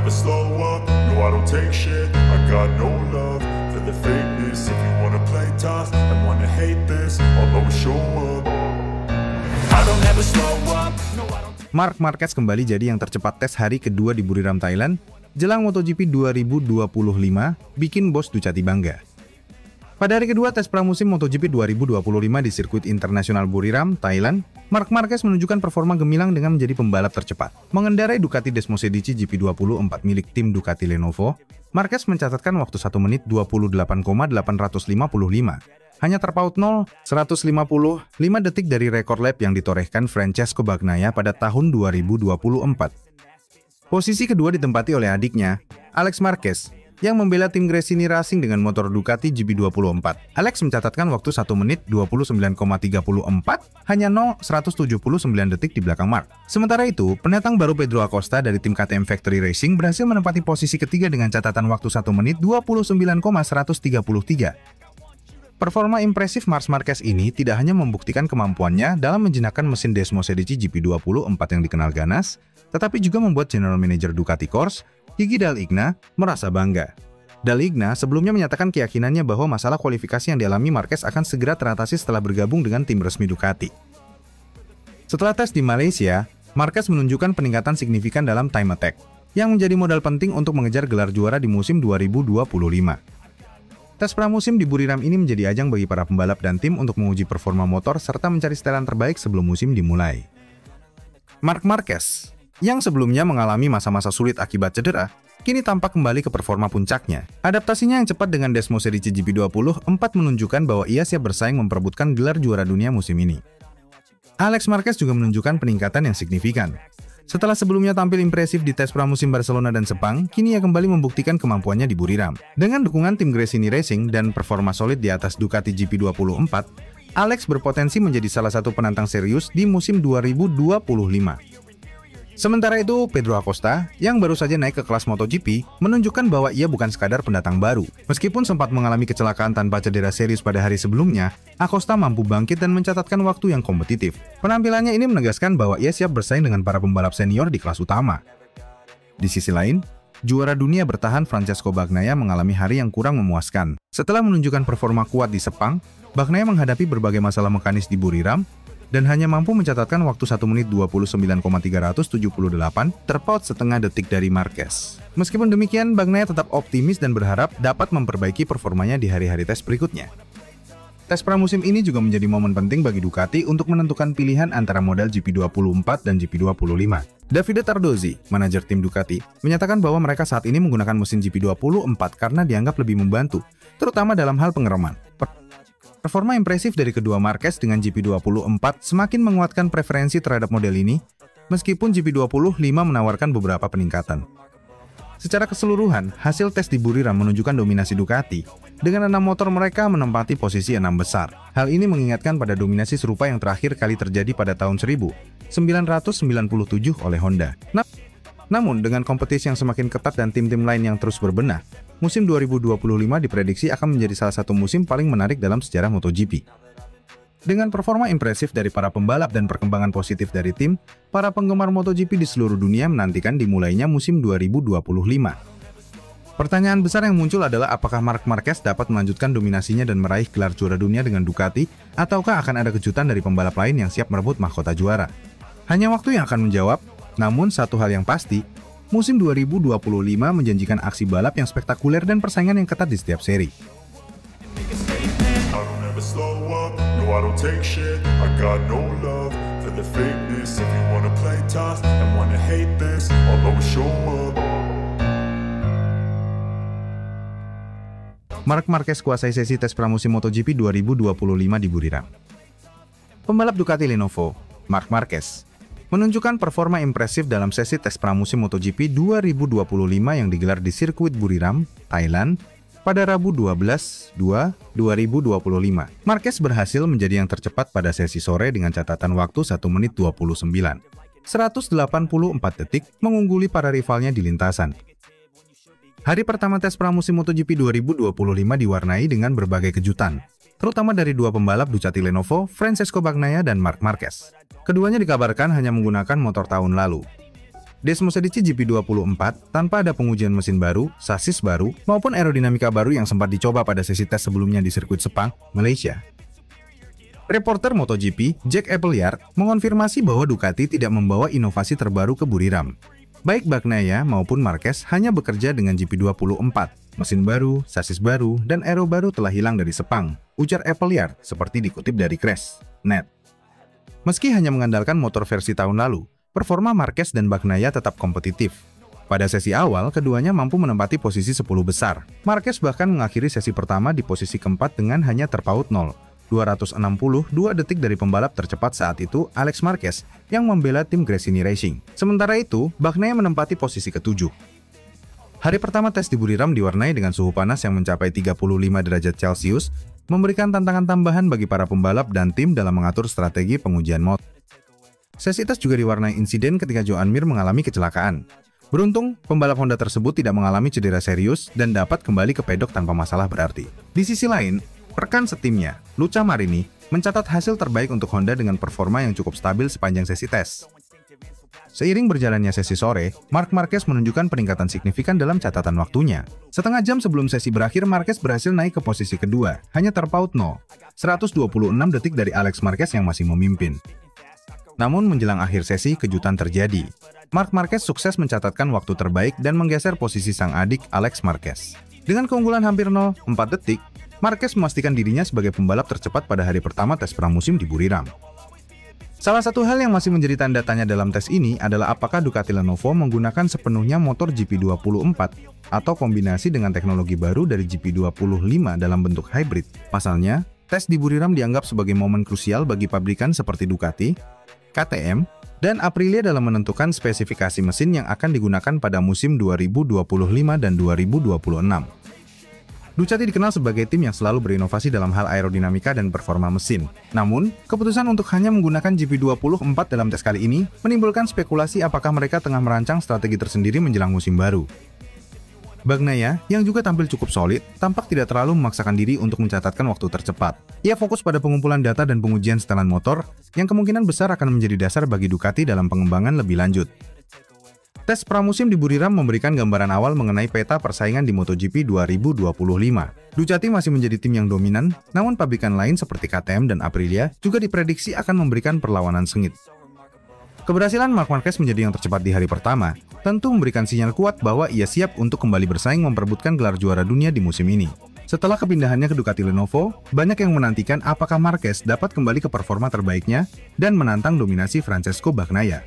never slow up, no I don't take shit. I got no love for the fakeness. If you wanna play tough and wanna hate this, I'll always show up. I don't ever slow up, no I don't. Marc Marquez kembali jadi yang tercepat tes hari kedua di Buriram, Thailand, jelang MotoGP 2025, bikin bos Ducati bangga. Pada hari kedua tes pramusim MotoGP 2025 di sirkuit internasional Buriram, Thailand, Marc Marquez menunjukkan performa gemilang dengan menjadi pembalap tercepat. Mengendarai Ducati Desmosedici GP24 milik tim Ducati Lenovo, Marquez mencatatkan waktu 1 menit 28,855. Hanya terpaut 155 detik dari rekor lap yang ditorehkan Francesco Bagnaia pada tahun 2024. Posisi kedua ditempati oleh adiknya, Alex Marquez, yang membela tim Gresini Racing dengan motor Ducati GP24. Alex mencatatkan waktu 1 menit 29,34, hanya 179 detik di belakang Marc. Sementara itu, pendatang baru Pedro Acosta dari tim KTM Factory Racing berhasil menempati posisi ketiga dengan catatan waktu 1 menit 29,133. Performa impresif Marc Marquez ini tidak hanya membuktikan kemampuannya dalam menjinakkan mesin Desmosedici GP24 yang dikenal ganas, tetapi juga membuat General Manager Ducati Corse, Gigi Dall'Igna, merasa bangga. Dall'Igna sebelumnya menyatakan keyakinannya bahwa masalah kualifikasi yang dialami Marquez akan segera teratasi setelah bergabung dengan tim resmi Ducati. Setelah tes di Malaysia, Marquez menunjukkan peningkatan signifikan dalam time attack, yang menjadi modal penting untuk mengejar gelar juara di musim 2025. Tes pramusim di Buriram ini menjadi ajang bagi para pembalap dan tim untuk menguji performa motor serta mencari setelan terbaik sebelum musim dimulai. Marc Marquez, yang sebelumnya mengalami masa-masa sulit akibat cedera, kini tampak kembali ke performa puncaknya. Adaptasinya yang cepat dengan Desmosedici GP24 menunjukkan bahwa ia siap bersaing memperebutkan gelar juara dunia musim ini. Alex Marquez juga menunjukkan peningkatan yang signifikan. Setelah sebelumnya tampil impresif di tes pramusim Barcelona dan Sepang, kini ia kembali membuktikan kemampuannya di Buriram. Dengan dukungan tim Gresini Racing dan performa solid di atas Ducati GP24, Alex berpotensi menjadi salah satu penantang serius di musim 2025. Sementara itu, Pedro Acosta, yang baru saja naik ke kelas MotoGP, menunjukkan bahwa ia bukan sekadar pendatang baru. Meskipun sempat mengalami kecelakaan tanpa cedera serius pada hari sebelumnya, Acosta mampu bangkit dan mencatatkan waktu yang kompetitif. Penampilannya ini menegaskan bahwa ia siap bersaing dengan para pembalap senior di kelas utama. Di sisi lain, juara dunia bertahan Francesco Bagnaia mengalami hari yang kurang memuaskan. Setelah menunjukkan performa kuat di Sepang, Bagnaia menghadapi berbagai masalah mekanis di Buriram, dan hanya mampu mencatatkan waktu 1 menit 29,378, terpaut setengah detik dari Marquez. Meskipun demikian, Bagnaia tetap optimis dan berharap dapat memperbaiki performanya di hari-hari tes berikutnya. Tes pramusim ini juga menjadi momen penting bagi Ducati untuk menentukan pilihan antara model GP24 dan GP25. Davide Tardozzi, manajer tim Ducati, menyatakan bahwa mereka saat ini menggunakan mesin GP24 karena dianggap lebih membantu, terutama dalam hal pengereman. Performa impresif dari kedua Marquez dengan GP24 semakin menguatkan preferensi terhadap model ini, meskipun GP25 menawarkan beberapa peningkatan. Secara keseluruhan, hasil tes di Buriram menunjukkan dominasi Ducati, dengan 6 motor mereka menempati posisi 6 besar. Hal ini mengingatkan pada dominasi serupa yang terakhir kali terjadi pada tahun 1997 oleh Honda. Namun, dengan kompetisi yang semakin ketat dan tim-tim lain yang terus berbenah, musim 2025 diprediksi akan menjadi salah satu musim paling menarik dalam sejarah MotoGP. Dengan performa impresif dari para pembalap dan perkembangan positif dari tim, para penggemar MotoGP di seluruh dunia menantikan dimulainya musim 2025. Pertanyaan besar yang muncul adalah apakah Marc Marquez dapat melanjutkan dominasinya dan meraih gelar juara dunia dengan Ducati, ataukah akan ada kejutan dari pembalap lain yang siap merebut mahkota juara. Hanya waktu yang akan menjawab, namun satu hal yang pasti, musim 2025 menjanjikan aksi balap yang spektakuler dan persaingan yang ketat di setiap seri. Marc Marquez kuasai sesi tes pramusim MotoGP 2025 di Buriram. Pembalap Ducati Lenovo, Marc Marquez, menunjukkan performa impresif dalam sesi tes pramusim MotoGP 2025 yang digelar di sirkuit Buriram, Thailand, pada Rabu 12/2/2025. Marquez berhasil menjadi yang tercepat pada sesi sore dengan catatan waktu 1 menit 29,184 detik, mengungguli para rivalnya di lintasan. Hari pertama tes pramusim MotoGP 2025 diwarnai dengan berbagai kejutan, terutama dari dua pembalap Ducati Lenovo, Francesco Bagnaia dan Marc Marquez. Keduanya dikabarkan hanya menggunakan motor tahun lalu. Desmos edisi GP24 tanpa ada pengujian mesin baru, sasis baru, maupun aerodinamika baru yang sempat dicoba pada sesi tes sebelumnya di sirkuit Sepang, Malaysia. Reporter MotoGP, Jack Appleyard, mengonfirmasi bahwa Ducati tidak membawa inovasi terbaru ke Buriram. Baik Bagnaia maupun Marquez hanya bekerja dengan GP24. Mesin baru, sasis baru, dan aero baru telah hilang dari Sepang, ujar Appleyard seperti dikutip dari Crash.net. Meski hanya mengandalkan motor versi tahun lalu, performa Marquez dan Bagnaia tetap kompetitif. Pada sesi awal, keduanya mampu menempati posisi 10 besar. Marquez bahkan mengakhiri sesi pertama di posisi keempat dengan hanya terpaut 262 detik dari pembalap tercepat saat itu, Alex Marquez, yang membela tim Gresini Racing. Sementara itu, Bagnaia menempati posisi ke-7. Hari pertama tes di Buriram diwarnai dengan suhu panas yang mencapai 35 derajat Celcius, memberikan tantangan tambahan bagi para pembalap dan tim dalam mengatur strategi pengujian motor. Sesi tes juga diwarnai insiden ketika Joan Mir mengalami kecelakaan. Beruntung, pembalap Honda tersebut tidak mengalami cedera serius dan dapat kembali ke pedok tanpa masalah berarti. Di sisi lain, rekan setimnya, Luca Marini, mencatat hasil terbaik untuk Honda dengan performa yang cukup stabil sepanjang sesi tes. Seiring berjalannya sesi sore, Marc Marquez menunjukkan peningkatan signifikan dalam catatan waktunya. Setengah jam sebelum sesi berakhir, Marquez berhasil naik ke posisi kedua, hanya terpaut 126 detik dari Alex Marquez yang masih memimpin. Namun menjelang akhir sesi, kejutan terjadi. Marc Marquez sukses mencatatkan waktu terbaik dan menggeser posisi sang adik Alex Marquez. Dengan keunggulan hampir 0,4 detik, Marquez memastikan dirinya sebagai pembalap tercepat pada hari pertama tes pramusim di Buriram. Salah satu hal yang masih menjadi tanda tanya dalam tes ini adalah apakah Ducati Lenovo menggunakan sepenuhnya motor GP24 atau kombinasi dengan teknologi baru dari GP25 dalam bentuk hybrid. Pasalnya, tes di Buriram dianggap sebagai momen krusial bagi pabrikan seperti Ducati, KTM, dan Aprilia dalam menentukan spesifikasi mesin yang akan digunakan pada musim 2025 dan 2026. Ducati dikenal sebagai tim yang selalu berinovasi dalam hal aerodinamika dan performa mesin. Namun, keputusan untuk hanya menggunakan GP24 dalam tes kali ini menimbulkan spekulasi apakah mereka tengah merancang strategi tersendiri menjelang musim baru. Bagnaia, yang juga tampil cukup solid, tampak tidak terlalu memaksakan diri untuk mencatatkan waktu tercepat. Ia fokus pada pengumpulan data dan pengujian setelan motor, yang kemungkinan besar akan menjadi dasar bagi Ducati dalam pengembangan lebih lanjut. Tes pramusim di Buriram memberikan gambaran awal mengenai peta persaingan di MotoGP 2025. Ducati masih menjadi tim yang dominan, namun pabrikan lain seperti KTM dan Aprilia juga diprediksi akan memberikan perlawanan sengit. Keberhasilan Marc Marquez menjadi yang tercepat di hari pertama tentu memberikan sinyal kuat bahwa ia siap untuk kembali bersaing memperebutkan gelar juara dunia di musim ini. Setelah kepindahannya ke Ducati Lenovo, banyak yang menantikan apakah Marquez dapat kembali ke performa terbaiknya dan menantang dominasi Francesco Bagnaia.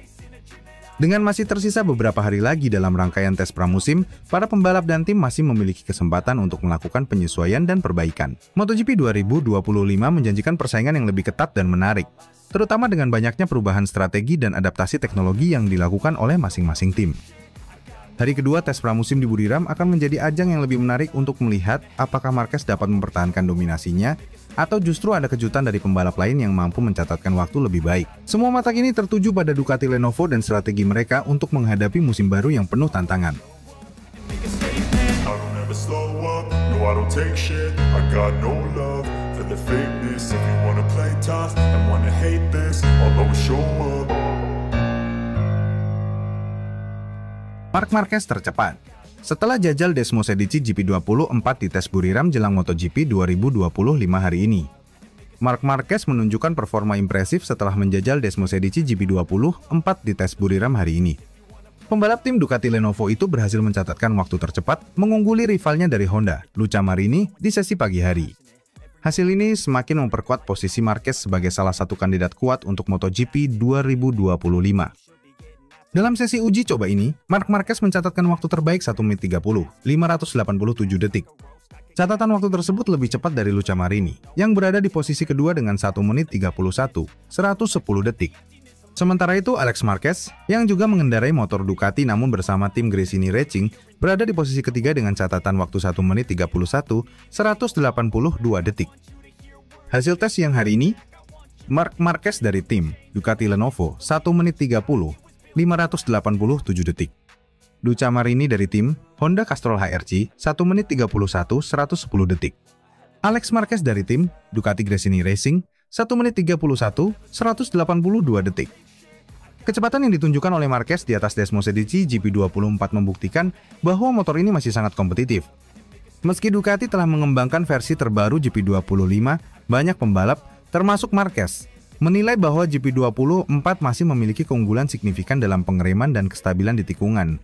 Dengan masih tersisa beberapa hari lagi dalam rangkaian tes pramusim, para pembalap dan tim masih memiliki kesempatan untuk melakukan penyesuaian dan perbaikan. MotoGP 2025 menjanjikan persaingan yang lebih ketat dan menarik, terutama dengan banyaknya perubahan strategi dan adaptasi teknologi yang dilakukan oleh masing-masing tim. Hari kedua tes pramusim di Buriram akan menjadi ajang yang lebih menarik untuk melihat apakah Marquez dapat mempertahankan dominasinya atau justru ada kejutan dari pembalap lain yang mampu mencatatkan waktu lebih baik. Semua mata kini tertuju pada Ducati Lenovo dan strategi mereka untuk menghadapi musim baru yang penuh tantangan. Marc Marquez tercepat. Setelah jajal Desmos edisi GP24 di tes Buriram jelang MotoGP 2025 hari ini, Marc Marquez menunjukkan performa impresif setelah menjajal Desmos edisi GP24 di tes Buriram hari ini. Pembalap tim Ducati Lenovo itu berhasil mencatatkan waktu tercepat, mengungguli rivalnya dari Honda, Luca Marini, di sesi pagi hari. Hasil ini semakin memperkuat posisi Marquez sebagai salah satu kandidat kuat untuk MotoGP 2025. Dalam sesi uji coba ini, Marc Marquez mencatatkan waktu terbaik 1 menit 30, 587 detik. Catatan waktu tersebut lebih cepat dari Luca Marini, yang berada di posisi kedua dengan 1 menit 31, 110 detik. Sementara itu, Alex Marquez, yang juga mengendarai motor Ducati namun bersama tim Gresini Racing, berada di posisi ketiga dengan catatan waktu 1 menit 31, 182 detik. Hasil tes siang hari ini, Marc Marquez dari tim Ducati Lenovo 1 menit 30, 587 detik. Luca Marini dari tim Honda Castrol HRC 1 menit 31, 110 detik. Alex Marquez dari tim Ducati Gresini Racing 1 menit 31, 182 detik. Kecepatan yang ditunjukkan oleh Marquez di atas Desmos Edici GP24 membuktikan bahwa motor ini masih sangat kompetitif. Meski Ducati telah mengembangkan versi terbaru GP25, banyak pembalap, termasuk Marquez, menilai bahwa GP24 masih memiliki keunggulan signifikan dalam pengereman dan kestabilan di tikungan.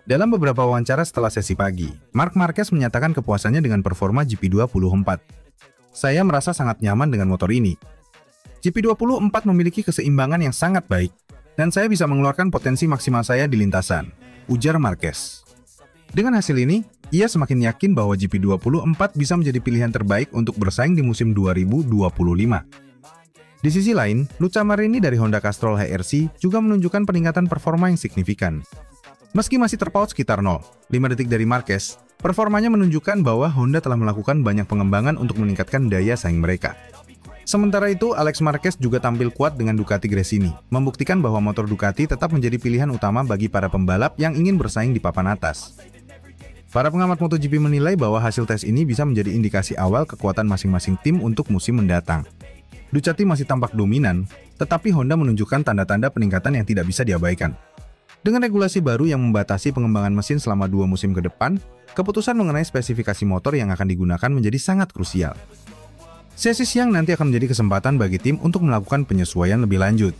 Dalam beberapa wawancara setelah sesi pagi, Marc Marquez menyatakan kepuasannya dengan performa GP24. Saya merasa sangat nyaman dengan motor ini. GP24 memiliki keseimbangan yang sangat baik, dan saya bisa mengeluarkan potensi maksimal saya di lintasan, ujar Marquez. Dengan hasil ini, ia semakin yakin bahwa GP24 bisa menjadi pilihan terbaik untuk bersaing di musim 2025. Di sisi lain, Luca Marini dari Honda Castrol HRC juga menunjukkan peningkatan performa yang signifikan. Meski masih terpaut sekitar 0,5 detik dari Marquez, performanya menunjukkan bahwa Honda telah melakukan banyak pengembangan untuk meningkatkan daya saing mereka. Sementara itu, Alex Marquez juga tampil kuat dengan Ducati Gresini, membuktikan bahwa motor Ducati tetap menjadi pilihan utama bagi para pembalap yang ingin bersaing di papan atas. Para pengamat MotoGP menilai bahwa hasil tes ini bisa menjadi indikasi awal kekuatan masing-masing tim untuk musim mendatang. Ducati masih tampak dominan, tetapi Honda menunjukkan tanda-tanda peningkatan yang tidak bisa diabaikan. Dengan regulasi baru yang membatasi pengembangan mesin selama 2 musim ke depan, keputusan mengenai spesifikasi motor yang akan digunakan menjadi sangat krusial. Sesi siang nanti akan menjadi kesempatan bagi tim untuk melakukan penyesuaian lebih lanjut.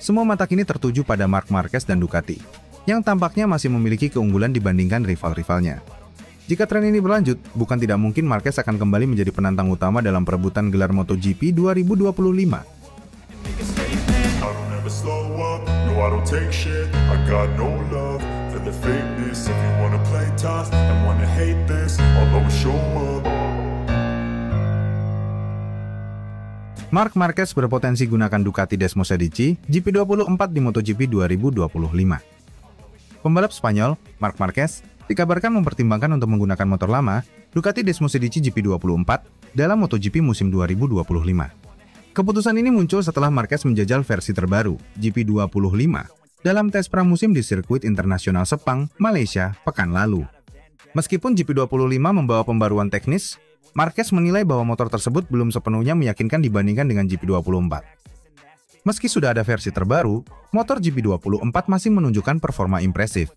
Semua mata kini tertuju pada Marc Marquez dan Ducati, yang tampaknya masih memiliki keunggulan dibandingkan rival-rivalnya. Jika tren ini berlanjut, bukan tidak mungkin Marquez akan kembali menjadi penantang utama dalam perebutan gelar MotoGP 2025. Marc Marquez berpotensi gunakan Ducati Desmos Edici GP24 di MotoGP 2025. Pembalap Spanyol, Marc Marquez, dikabarkan mempertimbangkan untuk menggunakan motor lama Ducati Desmos Edici GP24 dalam MotoGP musim 2025. Keputusan ini muncul setelah Marquez menjajal versi terbaru, GP25, dalam tes pramusim di sirkuit internasional Sepang, Malaysia, pekan lalu. Meskipun GP25 membawa pembaruan teknis, Marquez menilai bahwa motor tersebut belum sepenuhnya meyakinkan dibandingkan dengan GP24. Meski sudah ada versi terbaru, motor GP24 masih menunjukkan performa impresif.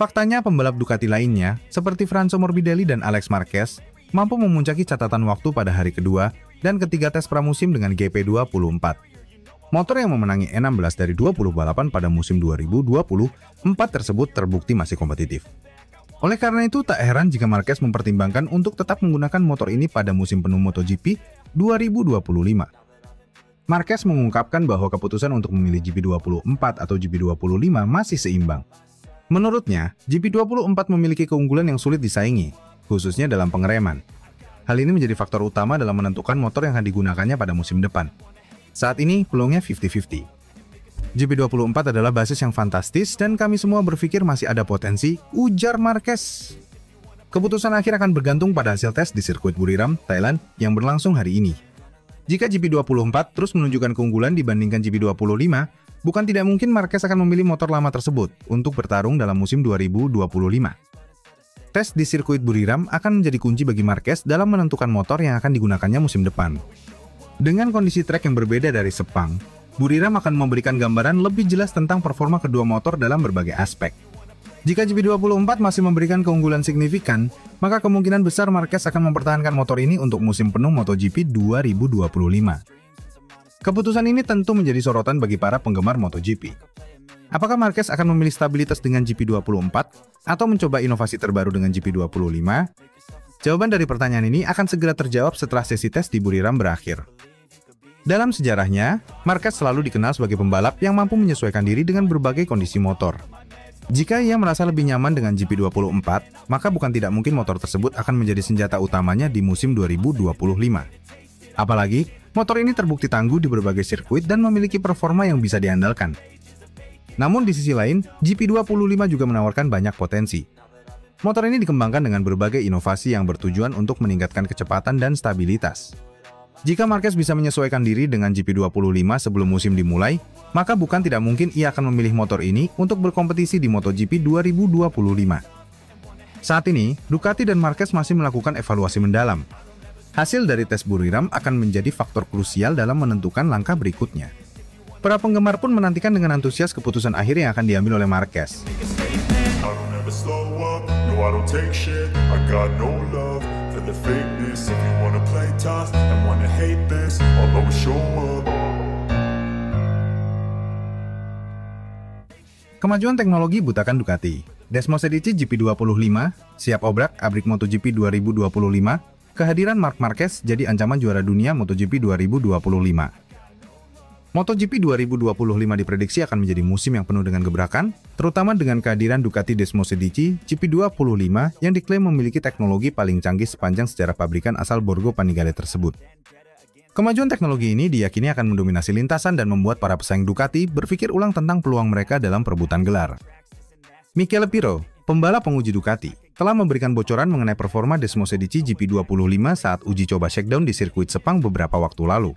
Faktanya, pembalap Ducati lainnya, seperti Franco Morbidelli dan Alex Marquez, mampu memuncaki catatan waktu pada hari kedua dan ketiga tes pramusim dengan GP24. Motor yang memenangi 16 dari 20 balapan pada musim 2024 tersebut terbukti masih kompetitif. Oleh karena itu, tak heran jika Marquez mempertimbangkan untuk tetap menggunakan motor ini pada musim penuh MotoGP 2025. Marquez mengungkapkan bahwa keputusan untuk memilih GP24 atau GP25 masih seimbang. Menurutnya, GP24 memiliki keunggulan yang sulit disaingi, khususnya dalam pengereman. Hal ini menjadi faktor utama dalam menentukan motor yang akan digunakannya pada musim depan. Saat ini, peluangnya 50-50. GP24 adalah basis yang fantastis dan kami semua berpikir masih ada potensi, ujar Marquez. Keputusan akhir akan bergantung pada hasil tes di sirkuit Buriram, Thailand yang berlangsung hari ini. Jika GP24 terus menunjukkan keunggulan dibandingkan GP25, bukan tidak mungkin Marquez akan memilih motor lama tersebut untuk bertarung dalam musim 2025. Tes di sirkuit Buriram akan menjadi kunci bagi Marquez dalam menentukan motor yang akan digunakannya musim depan. Dengan kondisi trek yang berbeda dari Sepang, Buriram akan memberikan gambaran lebih jelas tentang performa kedua motor dalam berbagai aspek. Jika GP24 masih memberikan keunggulan signifikan, maka kemungkinan besar Marquez akan mempertahankan motor ini untuk musim penuh MotoGP 2025. Keputusan ini tentu menjadi sorotan bagi para penggemar MotoGP. Apakah Marquez akan memilih stabilitas dengan GP24 atau mencoba inovasi terbaru dengan GP25? Jawaban dari pertanyaan ini akan segera terjawab setelah sesi tes di Buriram berakhir. Dalam sejarahnya, Marquez selalu dikenal sebagai pembalap yang mampu menyesuaikan diri dengan berbagai kondisi motor. Jika ia merasa lebih nyaman dengan GP24, maka bukan tidak mungkin motor tersebut akan menjadi senjata utamanya di musim 2025. Apalagi, motor ini terbukti tangguh di berbagai sirkuit dan memiliki performa yang bisa diandalkan. Namun di sisi lain, GP25 juga menawarkan banyak potensi. Motor ini dikembangkan dengan berbagai inovasi yang bertujuan untuk meningkatkan kecepatan dan stabilitas. Jika Marquez bisa menyesuaikan diri dengan GP25 sebelum musim dimulai, maka bukan tidak mungkin ia akan memilih motor ini untuk berkompetisi di MotoGP 2025. Saat ini, Ducati dan Marquez masih melakukan evaluasi mendalam. Hasil dari tes Buriram akan menjadi faktor krusial dalam menentukan langkah berikutnya. Para penggemar pun menantikan dengan antusias keputusan akhir yang akan diambil oleh Marquez. I don't ever slow up, no I don't take shit. I got no love for the fakeness. If you wanna play tough and wanna hate this, I'll always show up. Kemajuan teknologi butakan Ducati. Desmosedici GP25, siap obrak-abrik MotoGP 2025, kehadiran Marc Marquez jadi ancaman juara dunia MotoGP 2025. MotoGP 2025 diprediksi akan menjadi musim yang penuh dengan gebrakan, terutama dengan kehadiran Ducati Desmosedici GP25 yang diklaim memiliki teknologi paling canggih sepanjang sejarah pabrikan asal Borgo Panigale tersebut. Kemajuan teknologi ini diyakini akan mendominasi lintasan dan membuat para pesaing Ducati berpikir ulang tentang peluang mereka dalam perebutan gelar. Michele Pirro, pembalap penguji Ducati, telah memberikan bocoran mengenai performa Desmosedici GP25 saat uji coba shakedown di sirkuit Sepang beberapa waktu lalu.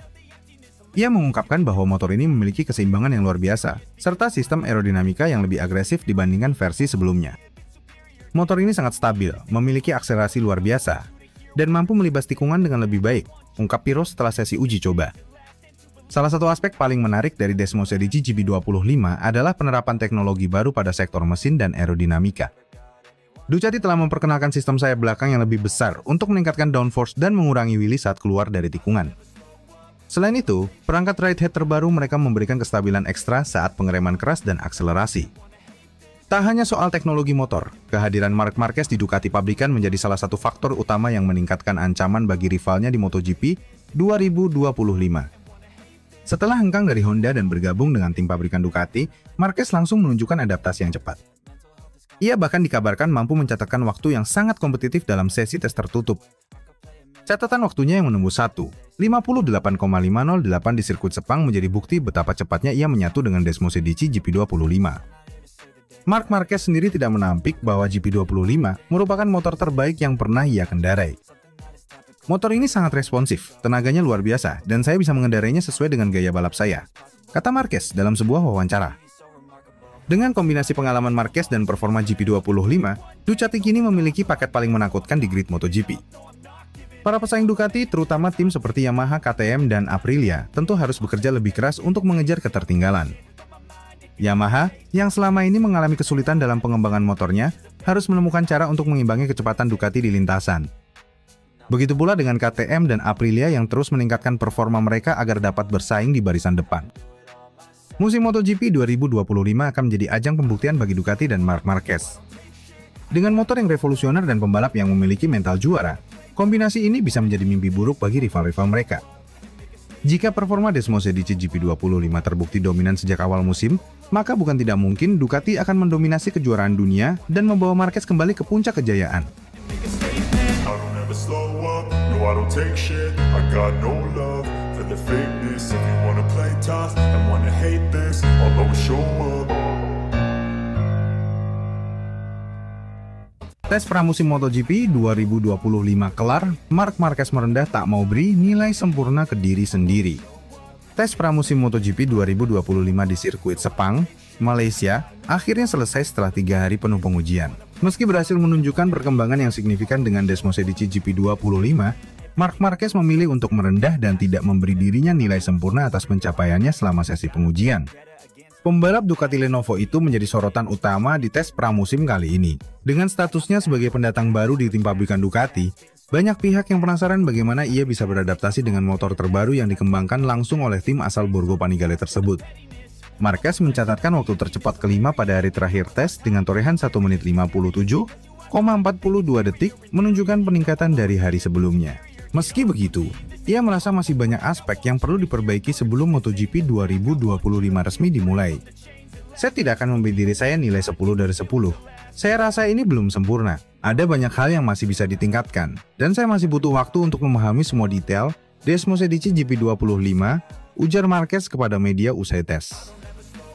Ia mengungkapkan bahwa motor ini memiliki keseimbangan yang luar biasa, serta sistem aerodinamika yang lebih agresif dibandingkan versi sebelumnya. Motor ini sangat stabil, memiliki akselerasi luar biasa, dan mampu melibas tikungan dengan lebih baik, ungkap Pirro setelah sesi uji coba. Salah satu aspek paling menarik dari Desmosedici GP25 adalah penerapan teknologi baru pada sektor mesin dan aerodinamika. Ducati telah memperkenalkan sistem sayap belakang yang lebih besar untuk meningkatkan downforce dan mengurangi wheelie saat keluar dari tikungan. Selain itu, perangkat ride head terbaru mereka memberikan kestabilan ekstra saat pengereman keras dan akselerasi. Tak hanya soal teknologi motor, kehadiran Marc Marquez di Ducati pabrikan menjadi salah satu faktor utama yang meningkatkan ancaman bagi rivalnya di MotoGP 2025. Setelah hengkang dari Honda dan bergabung dengan tim pabrikan Ducati, Marquez langsung menunjukkan adaptasi yang cepat. Ia bahkan dikabarkan mampu mencatatkan waktu yang sangat kompetitif dalam sesi tes tertutup. Catatan waktunya yang menembus 1:58,508 di sirkuit Sepang menjadi bukti betapa cepatnya ia menyatu dengan Desmosedici GP25. Marc Marquez sendiri tidak menampik bahwa GP25 merupakan motor terbaik yang pernah ia kendarai. Motor ini sangat responsif, tenaganya luar biasa, dan saya bisa mengendarainya sesuai dengan gaya balap saya, kata Marquez dalam sebuah wawancara. Dengan kombinasi pengalaman Marquez dan performa GP25, Ducati kini memiliki paket paling menakutkan di grid MotoGP. Para pesaing Ducati, terutama tim seperti Yamaha, KTM, dan Aprilia, tentu harus bekerja lebih keras untuk mengejar ketertinggalan. Yamaha, yang selama ini mengalami kesulitan dalam pengembangan motornya, harus menemukan cara untuk mengimbangi kecepatan Ducati di lintasan. Begitu pula dengan KTM dan Aprilia yang terus meningkatkan performa mereka agar dapat bersaing di barisan depan. Musim MotoGP 2025 akan menjadi ajang pembuktian bagi Ducati dan Marc Marquez. Dengan motor yang revolusioner dan pembalap yang memiliki mental juara, kombinasi ini bisa menjadi mimpi buruk bagi rival-rival mereka. Jika performa Desmosedici GP25 terbukti dominan sejak awal musim, maka bukan tidak mungkin Ducati akan mendominasi kejuaraan dunia dan membawa Marquez kembali ke puncak kejayaan. Slow up, no I don't take shit. I got no love for the fakeness. If you wanna play tough and wanna hate this, I'll always show up. Tes pramusim MotoGP 2025 kelar, Marc Marquez merendah tak mau beri nilai sempurna ke diri sendiri. Tes pramusim MotoGP 2025 di sirkuit Sepang, Malaysia, akhirnya selesai setelah 3 hari penuh pengujian. Meski berhasil menunjukkan perkembangan yang signifikan dengan Desmosedici GP25, Marc Marquez memilih untuk merendah dan tidak memberi dirinya nilai sempurna atas pencapaiannya selama sesi pengujian. Pembalap Ducati Lenovo itu menjadi sorotan utama di tes pramusim kali ini. Dengan statusnya sebagai pendatang baru di tim pabrikan Ducati, banyak pihak yang penasaran bagaimana ia bisa beradaptasi dengan motor terbaru yang dikembangkan langsung oleh tim asal Borgo Panigale tersebut. Marquez mencatatkan waktu tercepat kelima pada hari terakhir tes dengan torehan 1 menit 57,42 detik, menunjukkan peningkatan dari hari sebelumnya. Meski begitu, ia merasa masih banyak aspek yang perlu diperbaiki sebelum MotoGP 2025 resmi dimulai. Saya tidak akan memberi diri saya nilai 10 dari 10. Saya rasa ini belum sempurna. Ada banyak hal yang masih bisa ditingkatkan, dan saya masih butuh waktu untuk memahami semua detail Desmosedici GP25, ujar Marquez kepada media usai tes.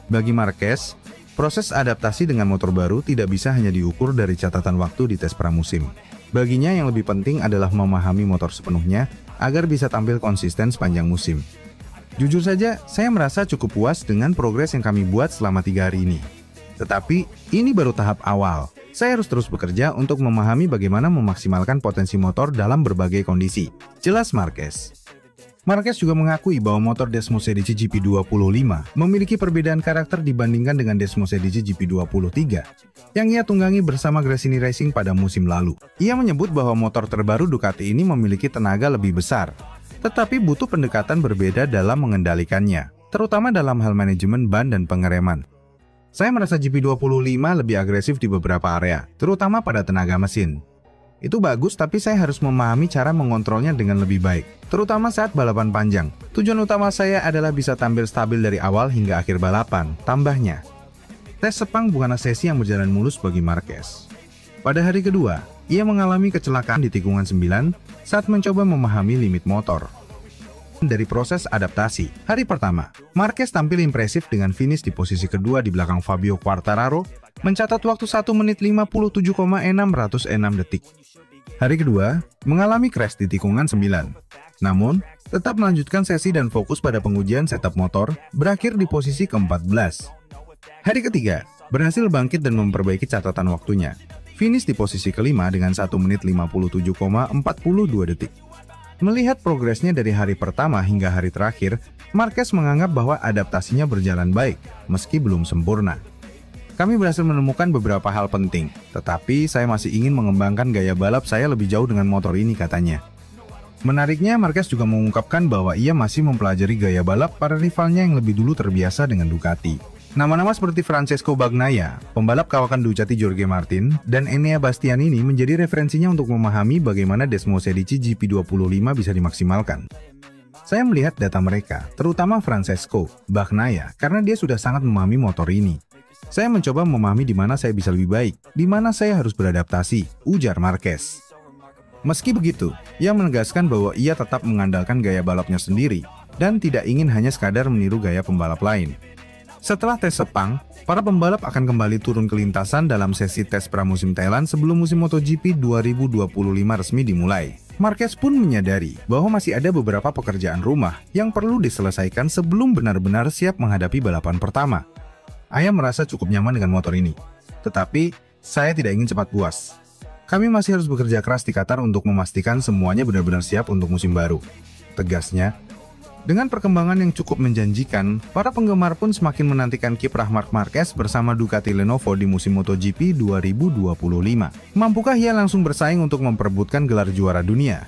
Bagi Marquez, proses adaptasi dengan motor baru tidak bisa hanya diukur dari catatan waktu di tes pramusim. Baginya yang lebih penting adalah memahami motor sepenuhnya agar bisa tampil konsisten sepanjang musim. Jujur saja, saya merasa cukup puas dengan progres yang kami buat selama 3 hari ini. Tetapi, ini baru tahap awal. Saya harus terus bekerja untuk memahami bagaimana memaksimalkan potensi motor dalam berbagai kondisi, jelas Marquez. Marquez juga mengakui bahwa motor Desmosedici GP25 memiliki perbedaan karakter dibandingkan dengan Desmosedici GP23 yang ia tunggangi bersama Gresini Racing pada musim lalu. Ia menyebut bahwa motor terbaru Ducati ini memiliki tenaga lebih besar, tetapi butuh pendekatan berbeda dalam mengendalikannya, terutama dalam hal manajemen ban dan pengereman. Saya merasa GP25 lebih agresif di beberapa area, terutama pada tenaga mesin. Itu bagus, tapi saya harus memahami cara mengontrolnya dengan lebih baik, terutama saat balapan panjang. Tujuan utama saya adalah bisa tampil stabil dari awal hingga akhir balapan, tambahnya. Tes Sepang bukanlah sesi yang berjalan mulus bagi Marquez. Pada hari kedua, ia mengalami kecelakaan di tikungan 9 saat mencoba memahami limit motor. Dari proses adaptasi, hari pertama, Marquez tampil impresif dengan finish di posisi kedua di belakang Fabio Quartararo, mencatat waktu 1 menit 57,606 detik. Hari kedua, mengalami crash di tikungan 9. Namun, tetap melanjutkan sesi dan fokus pada pengujian setup motor, berakhir di posisi ke-14. Hari ketiga, berhasil bangkit dan memperbaiki catatan waktunya. Finish di posisi kelima dengan 1 menit 57,42 detik. Melihat progresnya dari hari pertama hingga hari terakhir, Marquez menganggap bahwa adaptasinya berjalan baik, meski belum sempurna. Kami berhasil menemukan beberapa hal penting, tetapi saya masih ingin mengembangkan gaya balap saya lebih jauh dengan motor ini, katanya. Menariknya, Marquez juga mengungkapkan bahwa ia masih mempelajari gaya balap para rivalnya yang lebih dulu terbiasa dengan Ducati. Nama-nama seperti Francesco Bagnaia, pembalap kawakan Ducati Jorge Martin, dan Enea Bastianini menjadi referensinya untuk memahami bagaimana Desmosedici GP25 bisa dimaksimalkan. Saya melihat data mereka, terutama Francesco Bagnaia, karena dia sudah sangat memahami motor ini. Saya mencoba memahami di mana saya bisa lebih baik, di mana saya harus beradaptasi, ujar Marquez. Meski begitu, ia menegaskan bahwa ia tetap mengandalkan gaya balapnya sendiri dan tidak ingin hanya sekadar meniru gaya pembalap lain. Setelah tes Sepang, para pembalap akan kembali turun ke lintasan dalam sesi tes pramusim Thailand sebelum musim MotoGP 2025 resmi dimulai. Marquez pun menyadari bahwa masih ada beberapa pekerjaan rumah yang perlu diselesaikan sebelum benar-benar siap menghadapi balapan pertama. Saya merasa cukup nyaman dengan motor ini, tetapi saya tidak ingin cepat puas. Kami masih harus bekerja keras di Qatar untuk memastikan semuanya benar-benar siap untuk musim baru, tegasnya. Dengan perkembangan yang cukup menjanjikan, para penggemar pun semakin menantikan kiprah Marc Marquez bersama Ducati Lenovo di musim MotoGP 2025. Mampukah ia langsung bersaing untuk memperebutkan gelar juara dunia?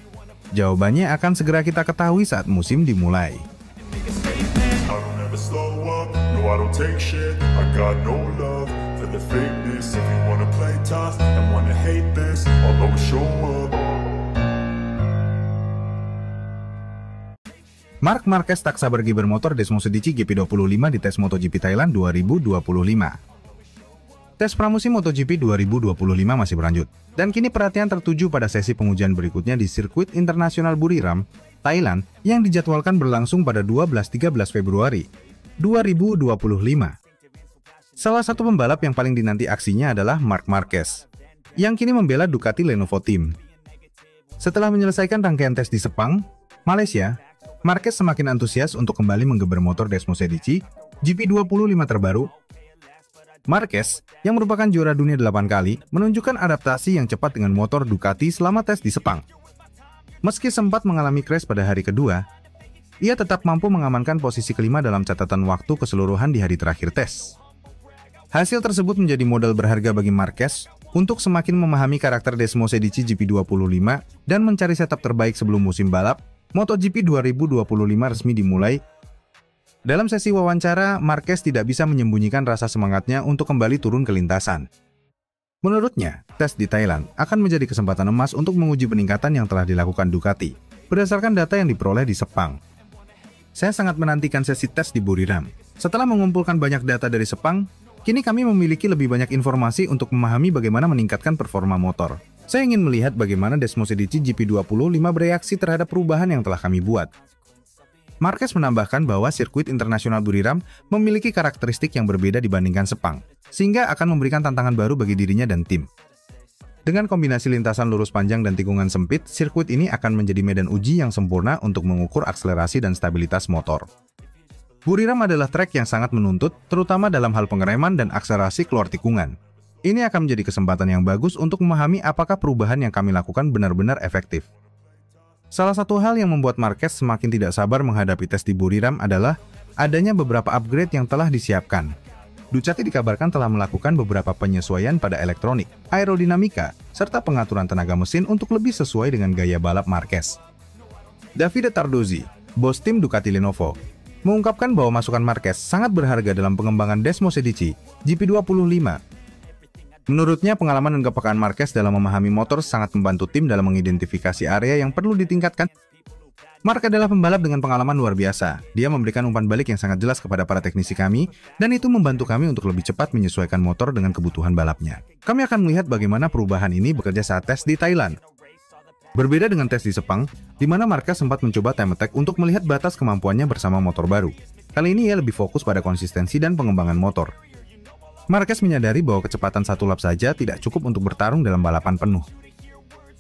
Jawabannya akan segera kita ketahui saat musim dimulai. I don't take shit, I got no love for the fakeness. If you wanna play tough and wanna hate this, I'll always show up. Marc Marquez tak sabar gibar motor Desmosedici GP25 di tes MotoGP Thailand 2025. Tes pramusim MotoGP 2025 masih berlanjut, dan kini perhatian tertuju pada sesi pengujian berikutnya di sirkuit internasional Buriram, Thailand, yang dijadwalkan berlangsung pada 12-13 Februari 2025. Salah satu pembalap yang paling dinanti aksinya adalah Marc Marquez, yang kini membela Ducati Lenovo Team. Setelah menyelesaikan rangkaian tes di Sepang, Malaysia, Marquez semakin antusias untuk kembali menggeber motor Desmosedici GP25 terbaru. Marquez, yang merupakan juara dunia 8 kali, menunjukkan adaptasi yang cepat dengan motor Ducati selama tes di Sepang. Meski sempat mengalami crash pada hari kedua, ia tetap mampu mengamankan posisi kelima dalam catatan waktu keseluruhan di hari terakhir tes. Hasil tersebut menjadi modal berharga bagi Marquez untuk semakin memahami karakter Desmosedici GP25 dan mencari setup terbaik sebelum musim balap MotoGP 2025 resmi dimulai. Dalam sesi wawancara, Marquez tidak bisa menyembunyikan rasa semangatnya untuk kembali turun ke lintasan. Menurutnya, tes di Thailand akan menjadi kesempatan emas untuk menguji peningkatan yang telah dilakukan Ducati berdasarkan data yang diperoleh di Sepang. Saya sangat menantikan sesi tes di Buriram. Setelah mengumpulkan banyak data dari Sepang, kini kami memiliki lebih banyak informasi untuk memahami bagaimana meningkatkan performa motor. Saya ingin melihat bagaimana Desmosedici GP25 bereaksi terhadap perubahan yang telah kami buat. Marquez menambahkan bahwa sirkuit internasional Buriram memiliki karakteristik yang berbeda dibandingkan Sepang, sehingga akan memberikan tantangan baru bagi dirinya dan tim. Dengan kombinasi lintasan lurus panjang dan tikungan sempit, sirkuit ini akan menjadi medan uji yang sempurna untuk mengukur akselerasi dan stabilitas motor. Buriram adalah trek yang sangat menuntut, terutama dalam hal pengereman dan akselerasi keluar tikungan. Ini akan menjadi kesempatan yang bagus untuk memahami apakah perubahan yang kami lakukan benar-benar efektif. Salah satu hal yang membuat Marquez semakin tidak sabar menghadapi tes di Buriram adalah adanya beberapa upgrade yang telah disiapkan. Ducati dikabarkan telah melakukan beberapa penyesuaian pada elektronik, aerodinamika, serta pengaturan tenaga mesin untuk lebih sesuai dengan gaya balap Marquez. Davide Tardozzi, bos tim Ducati Lenovo, mengungkapkan bahwa masukan Marquez sangat berharga dalam pengembangan Desmosedici GP25. Menurutnya, pengalaman dan kepekaan Marquez dalam memahami motor sangat membantu tim dalam mengidentifikasi area yang perlu ditingkatkan. Mark adalah pembalap dengan pengalaman luar biasa. Dia memberikan umpan balik yang sangat jelas kepada para teknisi kami, dan itu membantu kami untuk lebih cepat menyesuaikan motor dengan kebutuhan balapnya. Kami akan melihat bagaimana perubahan ini bekerja saat tes di Thailand. Berbeda dengan tes di Sepang, di mana Marquez sempat mencoba time attack untuk melihat batas kemampuannya bersama motor baru. Kali ini ia lebih fokus pada konsistensi dan pengembangan motor. Marquez menyadari bahwa kecepatan satu lap saja tidak cukup untuk bertarung dalam balapan penuh.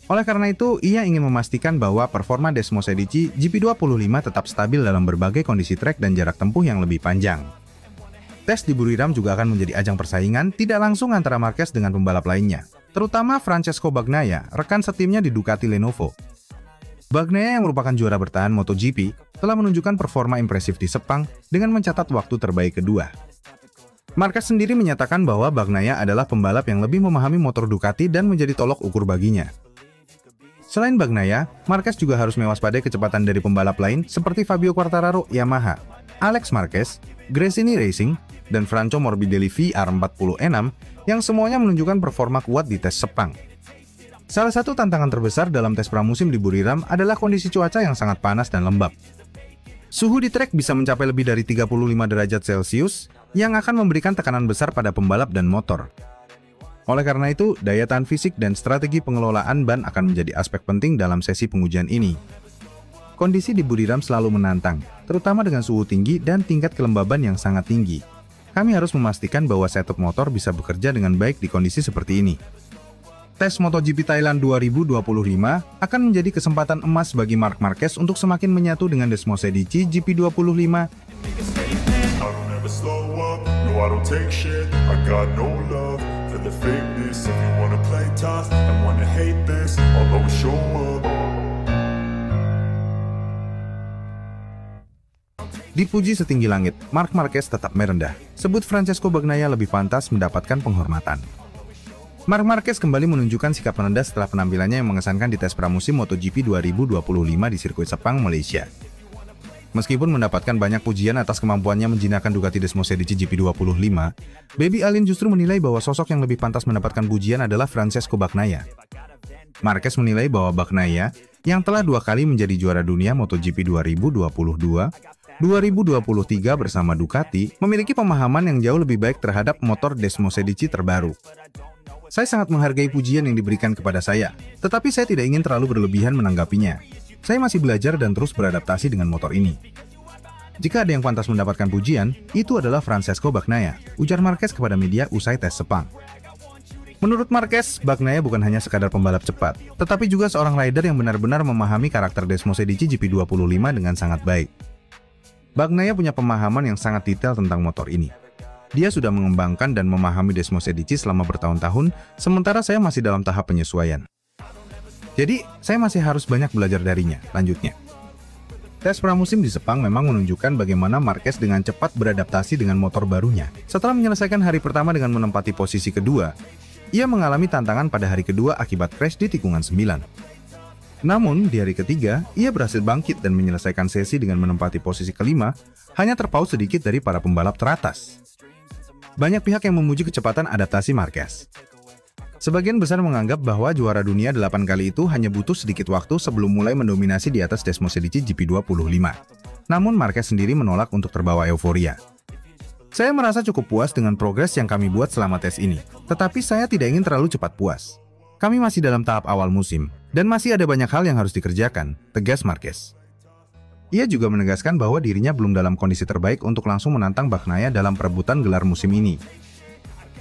Oleh karena itu, ia ingin memastikan bahwa performa Desmosedici GP25 tetap stabil dalam berbagai kondisi trek dan jarak tempuh yang lebih panjang. Tes di Buriram juga akan menjadi ajang persaingan tidak langsung antara Marquez dengan pembalap lainnya, terutama Francesco Bagnaia, rekan setimnya di Ducati Lenovo. Bagnaia yang merupakan juara bertahan MotoGP telah menunjukkan performa impresif di Sepang dengan mencatat waktu terbaik kedua. Marquez sendiri menyatakan bahwa Bagnaia adalah pembalap yang lebih memahami motor Ducati dan menjadi tolok ukur baginya. Selain Bagnaia, Marquez juga harus mewaspadai kecepatan dari pembalap lain seperti Fabio Quartararo Yamaha, Alex Marquez, Gresini Racing, dan Franco Morbidelli VR46 yang semuanya menunjukkan performa kuat di tes Sepang. Salah satu tantangan terbesar dalam tes pramusim di Buriram adalah kondisi cuaca yang sangat panas dan lembab. Suhu di trek bisa mencapai lebih dari 35 derajat Celcius yang akan memberikan tekanan besar pada pembalap dan motor. Oleh karena itu, daya tahan fisik dan strategi pengelolaan ban akan menjadi aspek penting dalam sesi pengujian ini. Kondisi di Buriram selalu menantang, terutama dengan suhu tinggi dan tingkat kelembaban yang sangat tinggi. Kami harus memastikan bahwa setup motor bisa bekerja dengan baik di kondisi seperti ini. Tes MotoGP Thailand 2025 akan menjadi kesempatan emas bagi Marc Marquez untuk semakin menyatu dengan Desmosedici GP25. Dipuji setinggi langit, Marc Marquez tetap merendah. Sebut Francesco Bagnaia lebih pantas mendapatkan penghormatan. Marc Marquez kembali menunjukkan sikap rendah setelah penampilannya yang mengesankan di tes pramusim MotoGP 2025 di sirkuit Sepang, Malaysia. Meskipun mendapatkan banyak pujian atas kemampuannya menjinakkan Ducati Desmosedici GP25, Baby Alin justru menilai bahwa sosok yang lebih pantas mendapatkan pujian adalah Francesco Bagnaia. Marquez menilai bahwa Bagnaia, yang telah 2 kali menjadi juara dunia MotoGP 2022, 2023 bersama Ducati, memiliki pemahaman yang jauh lebih baik terhadap motor Desmosedici terbaru. Saya sangat menghargai pujian yang diberikan kepada saya, tetapi saya tidak ingin terlalu berlebihan menanggapinya. Saya masih belajar dan terus beradaptasi dengan motor ini. Jika ada yang pantas mendapatkan pujian, itu adalah Francesco Bagnaia, ujar Marquez kepada media usai tes Sepang. Menurut Marquez, Bagnaia bukan hanya sekadar pembalap cepat, tetapi juga seorang rider yang benar-benar memahami karakter Desmosedici GP25 dengan sangat baik. Bagnaia punya pemahaman yang sangat detail tentang motor ini. Dia sudah mengembangkan dan memahami Desmosedici selama bertahun-tahun, sementara saya masih dalam tahap penyesuaian. Jadi, saya masih harus banyak belajar darinya, lanjutnya. Tes pramusim di Sepang memang menunjukkan bagaimana Marquez dengan cepat beradaptasi dengan motor barunya. Setelah menyelesaikan hari pertama dengan menempati posisi kedua, ia mengalami tantangan pada hari kedua akibat crash di tikungan 9. Namun, di hari ketiga, ia berhasil bangkit dan menyelesaikan sesi dengan menempati posisi kelima, hanya terpaut sedikit dari para pembalap teratas. Banyak pihak yang memuji kecepatan adaptasi Marquez. Sebagian besar menganggap bahwa juara dunia 8 kali itu hanya butuh sedikit waktu sebelum mulai mendominasi di atas Desmosedici GP25. Namun Marquez sendiri menolak untuk terbawa euforia. Saya merasa cukup puas dengan progres yang kami buat selama tes ini, tetapi saya tidak ingin terlalu cepat puas. Kami masih dalam tahap awal musim, dan masih ada banyak hal yang harus dikerjakan, tegas Marquez. Ia juga menegaskan bahwa dirinya belum dalam kondisi terbaik untuk langsung menantang Bagnaia dalam perebutan gelar musim ini.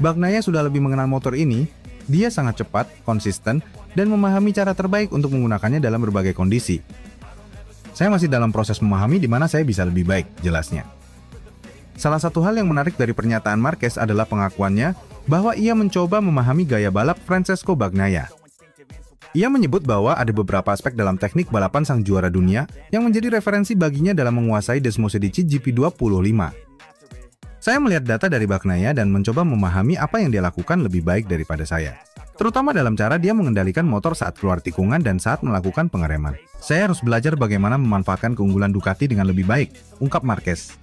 Bagnaia sudah lebih mengenal motor ini, dia sangat cepat, konsisten, dan memahami cara terbaik untuk menggunakannya dalam berbagai kondisi. Saya masih dalam proses memahami di mana saya bisa lebih baik, jelasnya. Salah satu hal yang menarik dari pernyataan Marquez adalah pengakuannya bahwa ia mencoba memahami gaya balap Francesco Bagnaia. Ia menyebut bahwa ada beberapa aspek dalam teknik balapan sang juara dunia yang menjadi referensi baginya dalam menguasai Desmosedici GP25. Saya melihat data dari Bagnaia dan mencoba memahami apa yang dia lakukan lebih baik daripada saya. Terutama dalam cara dia mengendalikan motor saat keluar tikungan dan saat melakukan pengereman. Saya harus belajar bagaimana memanfaatkan keunggulan Ducati dengan lebih baik, ungkap Marquez.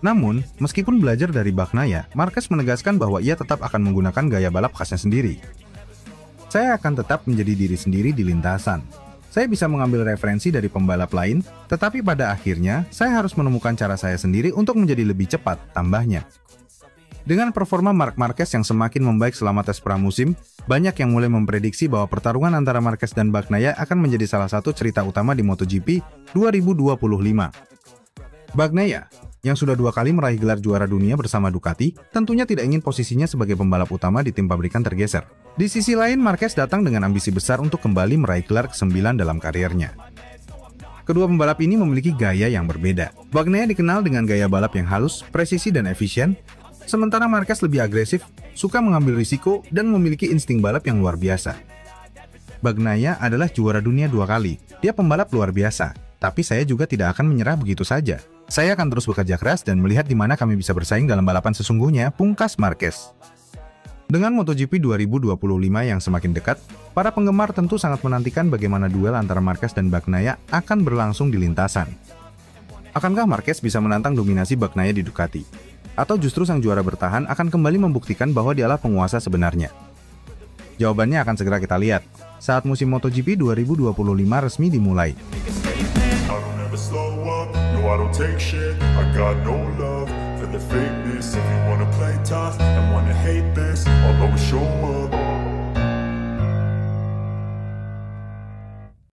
Namun, meskipun belajar dari Bagnaia, Marquez menegaskan bahwa ia tetap akan menggunakan gaya balap khasnya sendiri. Saya akan tetap menjadi diri sendiri di lintasan. Saya bisa mengambil referensi dari pembalap lain, tetapi pada akhirnya saya harus menemukan cara saya sendiri untuk menjadi lebih cepat, tambahnya. Dengan performa Marc Marquez yang semakin membaik selama tes pramusim, banyak yang mulai memprediksi bahwa pertarungan antara Marquez dan Bagnaia akan menjadi salah satu cerita utama di MotoGP 2025. Bagnaia, yang sudah 2 kali meraih gelar juara dunia bersama Ducati, tentunya tidak ingin posisinya sebagai pembalap utama di tim pabrikan tergeser. Di sisi lain, Marquez datang dengan ambisi besar untuk kembali meraih gelar ke-9 dalam karirnya. Kedua pembalap ini memiliki gaya yang berbeda. Bagnaia dikenal dengan gaya balap yang halus, presisi dan efisien, sementara Marquez lebih agresif, suka mengambil risiko, dan memiliki insting balap yang luar biasa. Bagnaia adalah juara dunia 2 kali. Dia pembalap luar biasa, tapi saya juga tidak akan menyerah begitu saja. Saya akan terus bekerja keras dan melihat di mana kami bisa bersaing dalam balapan sesungguhnya, pungkas Marquez. Dengan MotoGP 2025 yang semakin dekat, para penggemar tentu sangat menantikan bagaimana duel antara Marquez dan Bagnaia akan berlangsung di lintasan. Akankah Marquez bisa menantang dominasi Bagnaia di Ducati? Atau justru sang juara bertahan akan kembali membuktikan bahwa dialah penguasa sebenarnya? Jawabannya akan segera kita lihat saat musim MotoGP 2025 resmi dimulai. I don't take shit, I got no love for the fakeness. If you wanna play tough and wanna hate this, I'll always show up.